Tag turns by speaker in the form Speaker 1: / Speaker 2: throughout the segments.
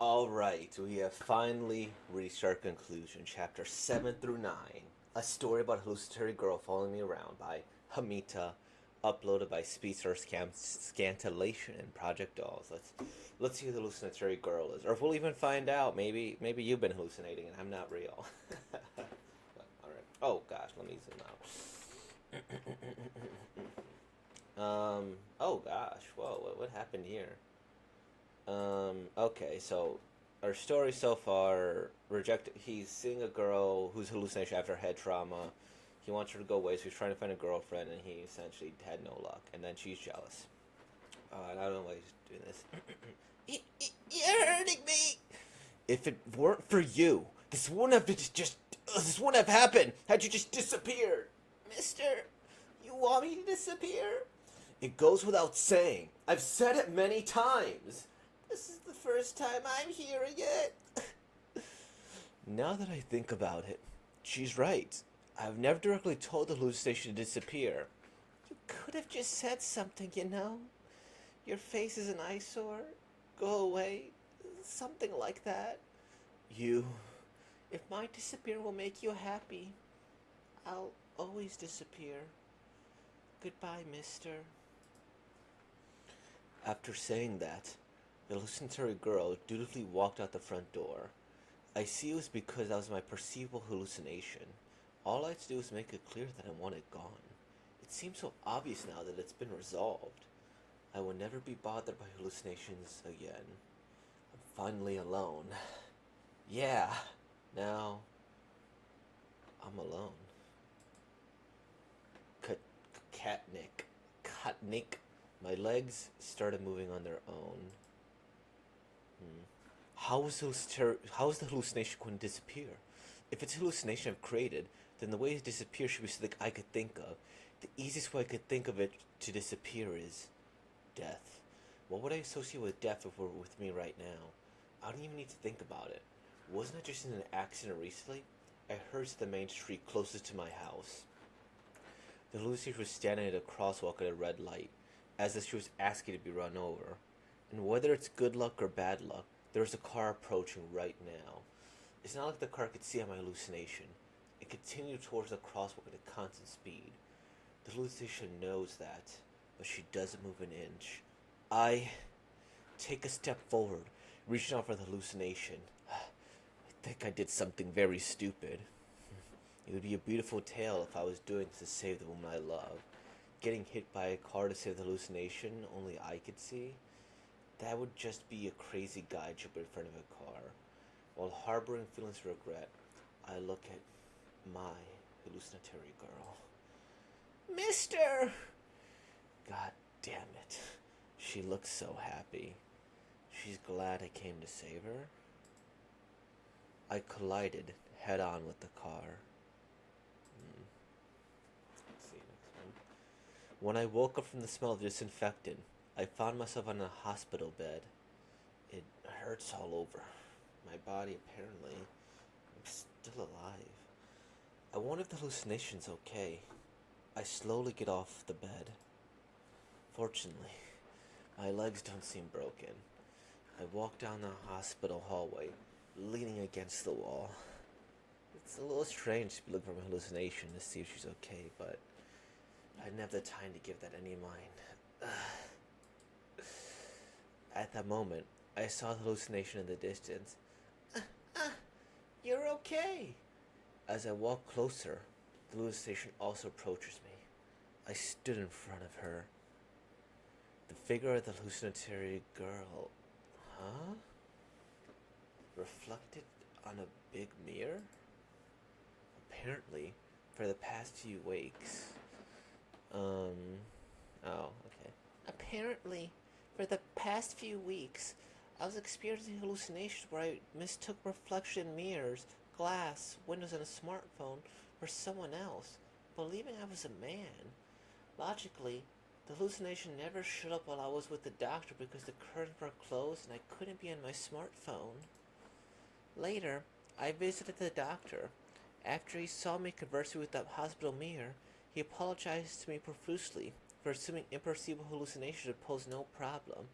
Speaker 1: Alright, we have finally reached our conclusion. Chapter 7 through 9. A story about a hallucinatory girl following me around by Hamita, uploaded by Speedster Scantillation and Project Dolls. Let's see who the hallucinatory girl is. Or if we'll even find out, maybe you've been hallucinating and I'm not real. Alright. Oh gosh, let me zoom out. Oh gosh, whoa, what happened here? Okay, so our story so far rejected. He's seeing a girl who's hallucination after head trauma. He wants her to go away, so he's trying to find a girlfriend, and he essentially had no luck. And then she's jealous. And I don't know why he's doing this. You're hurting me. If it weren't for you, this wouldn't have just. This wouldn't have happened had you just disappeared, Mister. You want me to disappear? It goes without saying. I've said it many times. This is the first time I'm hearing it. Now that I think about it, she's right. I've never directly told the hallucination to disappear. You could have just said something, you know? Your face is an eyesore. Go away. Something like that. You. If my disappear will make you happy, I'll always disappear. Goodbye, mister. After saying that, the hallucinatory girl dutifully walked out the front door. I see it was because that was my perceivable hallucination. All I had to do was make it clear that I want it gone. It seems so obvious now that it's been resolved. I will never be bothered by hallucinations again. I'm finally alone. Yeah, now I'm alone. Catnick. Catnick. My legs started moving on their own. How is the hallucination going to disappear? If it's a hallucination I've created, then the way to disappear should be something I could think of. The easiest way I could think of it to disappear is death. What would I associate with death if it were with me right now? I don't even need to think about it. Wasn't I just in an accident recently? I hurried to the main street closest to my house. The hallucination was standing at a crosswalk at a red light, as if she was asking to be run over. And whether it's good luck or bad luck, there was a car approaching right now. It's not like the car could see my hallucination. It continued towards the crosswalk at a constant speed. The hallucination knows that, but she doesn't move an inch. I take a step forward, reaching out for the hallucination. I think I did something very stupid. It would be a beautiful tale if I was doing this to save the woman I love. Getting hit by a car to save the hallucination only I could see? That would just be a crazy guy jumping in front of a car. While harboring feelings of regret, I look at my hallucinatory girl. Mister! God damn it. She looks so happy. She's glad I came to save her. I collided head on with the car. Let's see, next one. When I woke up from the smell of disinfectant, I found myself on a hospital bed. It hurts all over. My body, apparently. I'm still alive. I wonder if the hallucination's okay. I slowly get off the bed. Fortunately, my legs don't seem broken. I walk down the hospital hallway, leaning against the wall. It's a little strange to be looking for my hallucination to see if she's okay, but I didn't have the time to give that any mind. At that moment, I saw the hallucination in the distance. You're okay. As I walked closer, the hallucination also approaches me. I stood in front of her. The figure of the hallucinatory girl. Huh? Reflected on a big mirror? Apparently, for the past few weeks. Oh, okay. Apparently, for the past few weeks, I was experiencing hallucinations where I mistook reflection in mirrors, glass, windows, and a smartphone for someone else, believing I was a man. Logically, the hallucination never showed up while I was with the doctor because the curtains were closed and I couldn't be on my smartphone. Later, I visited the doctor. After he saw me conversing with that hospital mirror, he apologized to me profusely for assuming imperceivable hallucinations would pose no problem.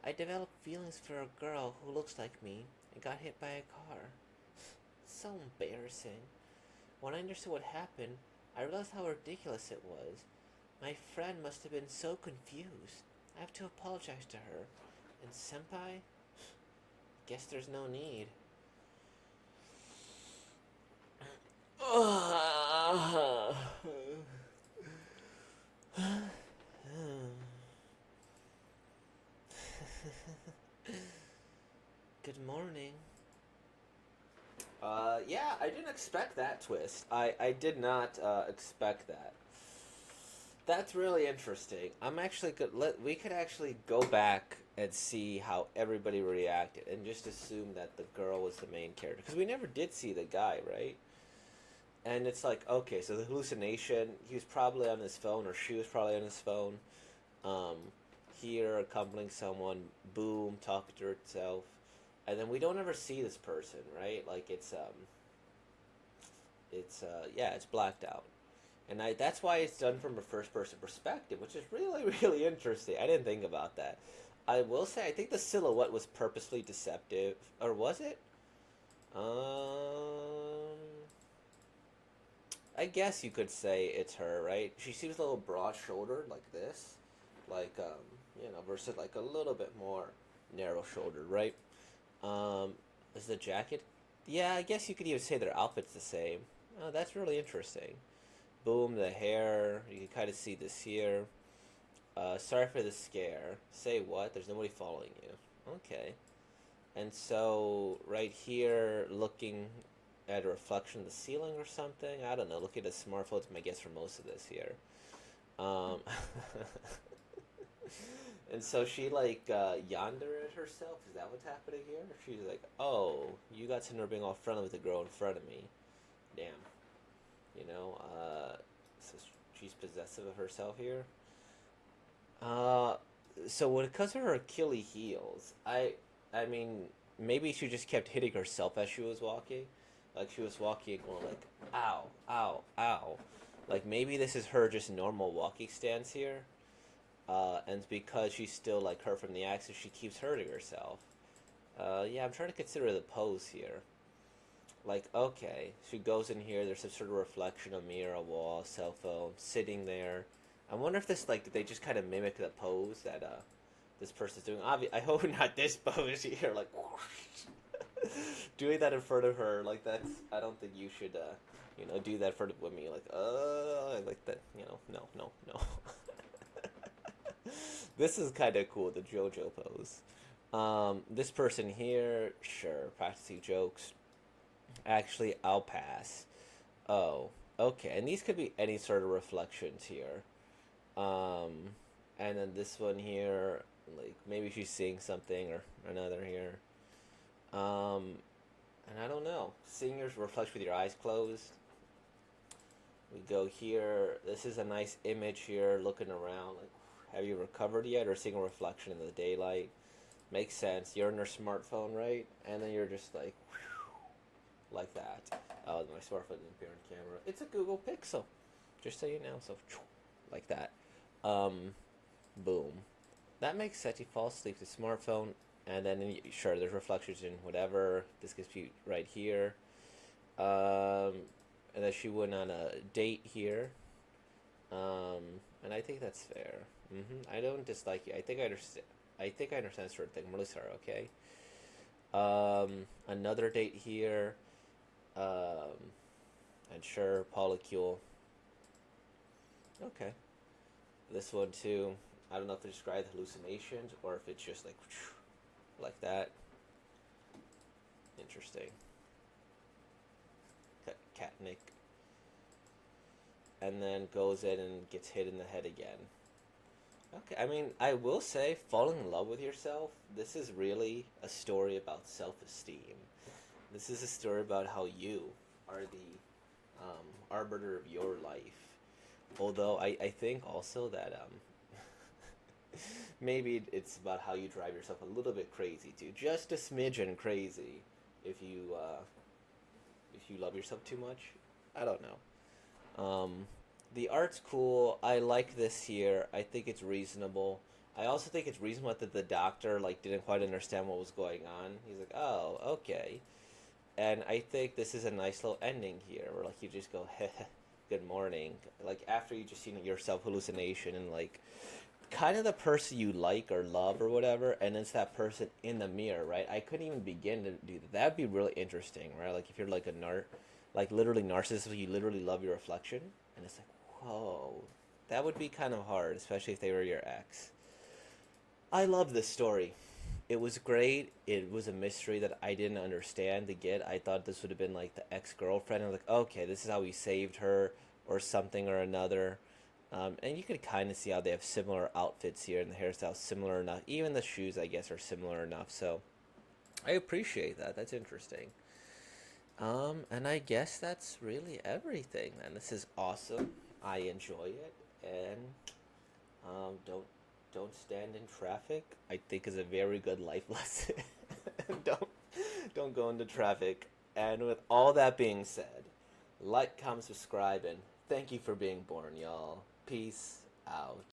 Speaker 1: I developed feelings for a girl who looks like me and got hit by a car. So embarrassing. When I understood what happened, I realized how ridiculous it was. My friend must have been so confused. I have to apologize to her. And Senpai? Guess there's no need. Good morning. Yeah, I didn't expect that twist. I did not expect that. That's really interesting. I'm actually good. We could actually go back and see how everybody reacted, and just assume that the girl was the main character because we never did see the guy, right? And it's like, okay, so the hallucination. He was probably on his phone, or she was probably on his phone. Um, Here accompanying someone. Boom, talking to herself, and then we don't ever see this person, right? Like yeah, it's blacked out. And that's why it's done from a first person perspective, which is really, really interesting. I didn't think about that. I will say, I think the silhouette was purposely deceptive. Or was it? Um, I guess you could say it's her, right? She seems a little broad shouldered, like this. Like, versus like a little bit more narrow shouldered, right? Is the jacket? Yeah, I guess you could even say their outfit's the same. Oh, that's really interesting. Boom, the hair. You can kind of see this here. Sorry for the scare. Say what? There's nobody following you. Okay. And so, right here, looking at a reflection of the ceiling or something. I don't know. Looking at a smartphone is my guess for most of this here. Um, and so she, like, yonder at herself. Is that what's happening here? She's like, oh, you got to know being all friendly with the girl in front of me. Damn. You know, so she's possessive of herself here. Uh, so when it comes to her Achilles heels, I mean, maybe she just kept hitting herself as she was walking, like she was walking, going like, ow, ow, ow, like maybe this is her just normal walking stance here, and it's because she's still like hurt from the accident, she keeps hurting herself. Yeah, I'm trying to consider the pose here. Like, okay, she goes in here. There's some sort of reflection, a mirror, a wall, cell phone, sitting there. I wonder if this, like, did they just kind of mimic the pose that this person's doing? I hope not this pose here, like, doing that in front of her. Like, that's. I don't think you should, do that in front of me. Like that. No, no, no. This is kind of cool, the JoJo pose. This person here, sure, practicing jokes. Actually, I'll pass. Oh, okay. And these could be any sort of reflections here. Um, and then this one here, like maybe she's seeing something or another here. Um, and I don't know. Seeing your reflection with your eyes closed. We go here. This is a nice image here, looking around. Like, have you recovered yet, or seeing a reflection in the daylight? Makes sense. You're on your smartphone, right? And then you're just like that. Oh, my smartphone didn't appear on camera. It's a Google Pixel, just so you know. So, like that. Um, Boom. That makes sense. You fall asleep to smartphone, and then sure, there's reflections in whatever. This gets you right here. And then she went on a date here. And I think that's fair. I don't dislike you. I think I understand. I think I understand sort of thing. Melissa, okay. Another date here. Um, and sure, polycule. Okay. This one too. I don't know if to describe hallucinations or if it's just like that. Interesting. Cat Nick. And then goes in and gets hit in the head again. Okay, I mean, I will say, falling in love with yourself, this is really a story about self esteem. This is a story about how you are the arbiter of your life. Although I think also that maybe it's about how you drive yourself a little bit crazy too, just a smidgen crazy. If you love yourself too much, I don't know. The art's cool. I like this here. I think it's reasonable. I also think it's reasonable that the doctor like didn't quite understand what was going on. He's like, "Oh, okay." And I think this is a nice little ending here, where like you just go, "Good morning," like after you just seen your self hallucination and like kind of the person you like or love or whatever, and it's that person in the mirror, right? I couldn't even begin to do that. That'd be really interesting, right? Like if you're like like literally narcissist, you literally love your reflection, and it's like, whoa, that would be kind of hard, especially if they were your ex. I love this story. It was great. It was a mystery that I didn't understand to get. I thought this would have been like the ex girlfriend. I was like, okay, this is how he saved her, or something or another. And you could kind of see how they have similar outfits here, and the hairstyles similar enough. Even the shoes, I guess, are similar enough. So I appreciate that. That's interesting. And I guess that's really everything. And this is awesome. I enjoy it, and don't stand in traffic. I think is a very good life lesson. don't don't go into traffic. And with all that being said, like, comment, subscribe, and thank you for being born, y'all. Peace out.